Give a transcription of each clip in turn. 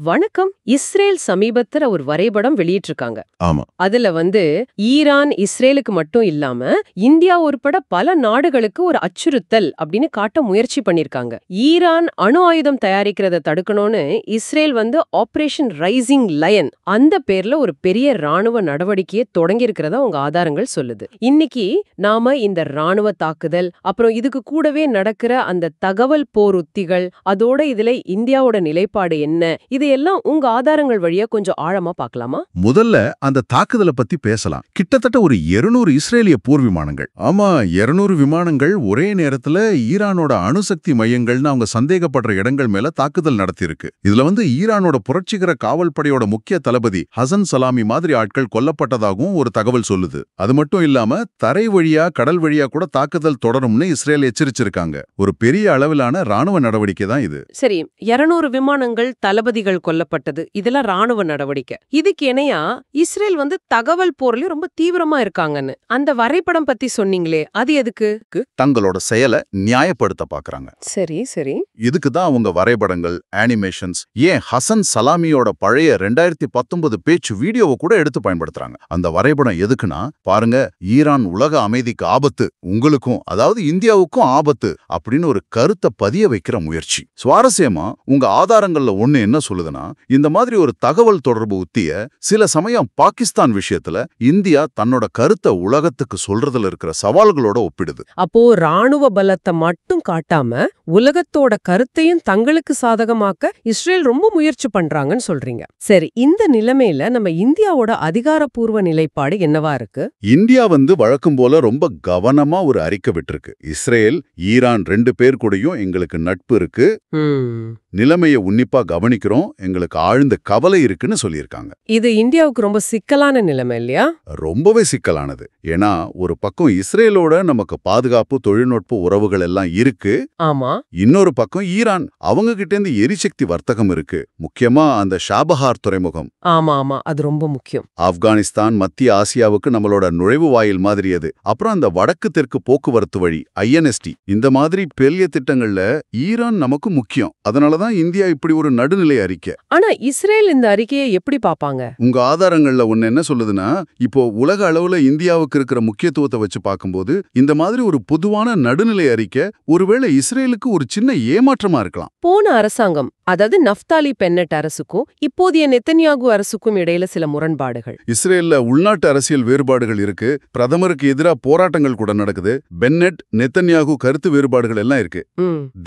வணக்கம். இஸ்ரேல் சமீபத்துல ஒரு வரைபடம் வெளியிட்டிருக்காங்க. ஆமா. அதுல ஈரான் இஸ்ரேலுக்கு மட்டும் இல்லாம இந்தியா உட்பட பல நாடுகளுக்கு ஒரு அச்சுறுத்தல் அப்படின்னு காட்ட முயற்சி பண்ணிருக்காங்க. ஈரான் அணு ஆயுதம் தயாரிக்கிறத தடுக்கணும்னு இஸ்ரேல் ஆபரேஷன் ரைசிங் லயன் அந்த பேர்ல ஒரு பெரிய ராணுவ நடவடிக்கையை தொடங்கி இருக்கிறதா உங்க ஆதாரங்கள் சொல்லுது. இன்னைக்கு நாம இந்த ராணுவ தாக்குதல் அப்புறம் இதுக்கு கூடவே நடக்கிற அந்த தகவல் போர் உத்திகள் அதோட இதுல இந்தியாவோட நிலைப்பாடு என்ன இதையெல்லாம் உங்க ஆதாரங்கள் வழியா கொஞ்சம் ஆழமா பார்க்கலாமா? முதல்ல அந்த தாக்குதலை பத்தி பேசலாம். கிட்டத்தட்ட ஒரு 200 இஸ்ரேலிய போர் விமானங்கள். ஆமா, 200 விமானங்கள் ஒரே நேரத்துல ஈரானோட அணுசக்தி மையங்கள்னு அவங்க சந்தேகப்படுற இடங்கள் மேல தாக்குதல் நடத்தியிருக்கு. இதுல ஈரானோட புரட்சிகர காவல் படையோட முக்கிய தளபதி ஹசன் சலாமி மாதிரி ஆட்கள் கொல்லப்பட்டதாகவும் ஒரு தகவல் சொல்லுது. அது மட்டும் இல்லாம தரை வழியா கடல் வழியா கூட தாக்குதல் தொடரும்னு இஸ்ரேல் எச்சரிச்சிருக்காங்க. ஒரு பெரிய அளவிலான ராணுவ நடவடிக்கை தான் இது. சரி, 200 விமானங்கள் தளபதிகள் கொல்லப்பட்டது இதெல்லாம் ராணுவ நடவடிக்கை. இதுக்கு இணையா இஸ்ரேல் தகவல் போர்லயும் ரொம்ப தீவிரமா இருக்காங்கன்னு அந்த வரைபடம் பத்தி சொன்னீங்களே, அது எதுக்கு? தங்களோட செயலை நியாயப்படுத்த பாக்குறாங்க. சரி சரி. இதுக்கு தான் அவங்க வரைபடங்கள், அனிமேஷன்ஸ், ஏன் ஹசன் சலாமியோட பழைய 2019 பேச்சு வீடியோவை கூட எடுத்து பயன்படுத்துறாங்க. அந்த வரைபடம் எதுக்குன்னா, பாருங்க, ஈரான் உலக அமைதிக்கு ஆபத்து, உங்களுக்கும் அதாவது இந்தியாவுக்கும் ஆபத்து அப்படின்னு ஒரு கருத்தை பதிய வைக்கிற முயற்சி. சுவாரஸ்யமா உங்க ஆதாரங்கள்ல ஒண்ணு என்ன சொல்லுதுன்னா, இந்த மாதிரி ஒரு தகவல் தொடர்பு உத்திய சில சமயம் பாகிஸ்தான் விஷயத்துல இந்தியா தன்னோட கருத்தை உலகத்துக்கு சொல்றதுல இருக்கிற சவால்களோட ஒப்பிடுது. அப்போ ராணுவ பலத்தை மட்டும் காட்டாம உலகத்தோட கருத்தையும் தங்களுக்கு சாதகமாக்க இஸ்ரேல் ரொம்ப முயற்சி பண்றாங்கன்னு சொல்றீங்க. சரி, இந்த நிலைமையில நம்ம இந்தியாவோட அதிகாரப்பூர்வ நிலைப்பாடு என்னவா இருக்கு? இந்தியா வழக்கம் போல ரொம்ப கவனமா ஒரு அறிக்கை விட்டுருக்கு. இஸ்ரேல், ஈரான் 2 பேர் கூடயும் எங்களுக்கு நட்பு இருக்கு, நிலைமையை உன்னிப்பா கவனிக்கிறோம், எங்களுக்கு ஆழ்ந்த கவலை இருக்குன்னு சொல்லியிருக்காங்க. இது இந்தியாவுக்கு ரொம்ப சிக்கலான நிலைமை இல்லையா? ரொம்பவே சிக்கலானது. ஏன்னா ஒரு பக்கம் இஸ்ரேலோட நமக்கு பாதுகாப்பு, தொழில்நுட்ப உறவுகள் எல்லாம் இருக்கு. ஆமா. இன்னொரு பக்கம் ஈரான், அவங்க கிட்ட இருந்து எரிசக்தி வர்த்தகம் இருக்கு. முக்கியமா அந்த ஷாபஹார் துறைமுகம். ஆமா ஆமா, அது ரொம்ப முக்கியம். ஆப்கானிஸ்தான், மத்திய ஆசியாவுக்கு நம்மளோட நுழைவு வாயில் மாதிரி அது. அப்புறம் அந்த வடக்கு தெற்கு போக்குவரத்து வழி INST, இந்த மாதிரி பெரிய திட்டங்கள்ல ஈரான் நமக்கு முக்கியம். அதனாலதான் இந்தியா இப்படி ஒரு நடுநிலை அறிக்கை. ஆனா இஸ்ரேல் இந்த அறிக்கையை எப்படி பாப்பாங்க? உங்க ஆதாரங்கள்ல ஒண்ணு என்ன சொல்லுதுன்னா, இப்போ உலக அளவுல இந்தியாவுக்கு இருக்கிற முக்கியத்துவத்தை வச்சு பார்க்கும்போது இந்த மாதிரி ஒரு பொதுவான நடுநிலை அறிக்கை ஒருவேளை இஸ்ரேலுக்கு ஒரு சின்ன ஏமாற்றமா இருக்கலாம். போன அரசாங்கம், அதாவது நஃப்தாலி பென்னட் அரசுக்கும் இப்போதைய நெத்தன்யாகு அரசுக்கும் இடையில சில முரண்பாடுகள். இஸ்ரேல்ல உள்நாட்டு அரசியல் வேறுபாடுகள் இருக்கு. பிரதமருக்கு எதிராக போராட்டங்கள் கூட நடக்குது. பென்னட், நெத்தன்யாகு கருத்து வேறுபாடுகள் எல்லாம் இருக்கு.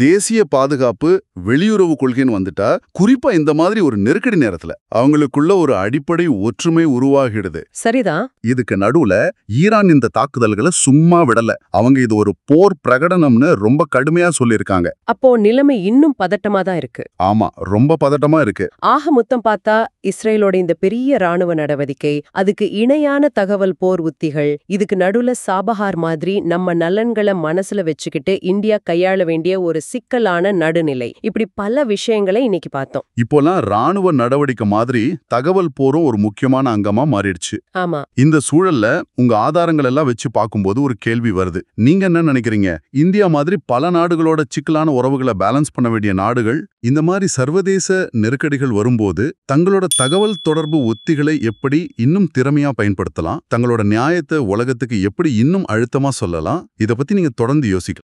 தேசிய பாதுகாப்பு, வெளியுறவு கொள்கைன்னு வந்துட்டா, குறிப்பா இந்த மாதிரி ஒரு நெருக்கடி நேரத்துல அவங்களுக்குள்ள ஒரு அடிப்படை ஒற்றுமை உருவாகிடுது. சரிதான். இதுக்கு நடுவுல ஈரான் இந்த தாக்குதல்களை சும்மா விடல. அவங்க இது ஒரு போர் பிரகடனம்னு ரொம்ப கடுமையா சொல்லியிருக்காங்க. அப்போ நிலைமை இன்னும் பதட்டமா தான் இருக்கு. ஆமா, ரொம்ப பதட்டமா இருக்கு. ஆக மொத்தம் பார்த்தா இஸ்ரேலோட இந்த பெரிய ராணுவ நடவடிக்கை, அதுக்கு இணையான தகவல் போர் உத்திகள், இதுக்கு நடுவுல சாபஹார் மாதிரி நம்ம நலன்களை மனசுல வச்சுக்கிட்டு இந்தியா கையாள வேண்டிய ஒரு சிக்கலான நடுநிலை, இப்படி பல விஷயங்களை இன்னைக்கு பார்த்தோம். இப்போலாம் ராணுவ நடவடிக்கை மாதிரி தகவல் போரும் ஒரு முக்கியமான அங்கமா மாறிடுச்சு. ஆமா. இந்த சூழல்ல உங்க ஆதாரங்கள் எல்லாம் வச்சு பார்க்கும்போது ஒரு கேள்வி வருது. நீங்க என்ன நினைக்கிறீங்க? இந்தியா மாதிரி பல நாடுகளோட சிக்கலான உறவுகளை பேலன்ஸ் பண்ண வேண்டிய நாடுகள் இந்த மாதிரி சர்வதேச நெருக்கடிகள் வரும்போது தங்களோட தகவல் தொடர்பு உத்திகளை எப்படி இன்னும் திறமையா பயன்படுத்தலாம், தங்களோட நியாயத்தை உலகத்துக்கு எப்படி இன்னும் அழுத்தமா சொல்லலாம், இத பத்தி நீங்க தொடர்ந்து யோசிக்கலாம்.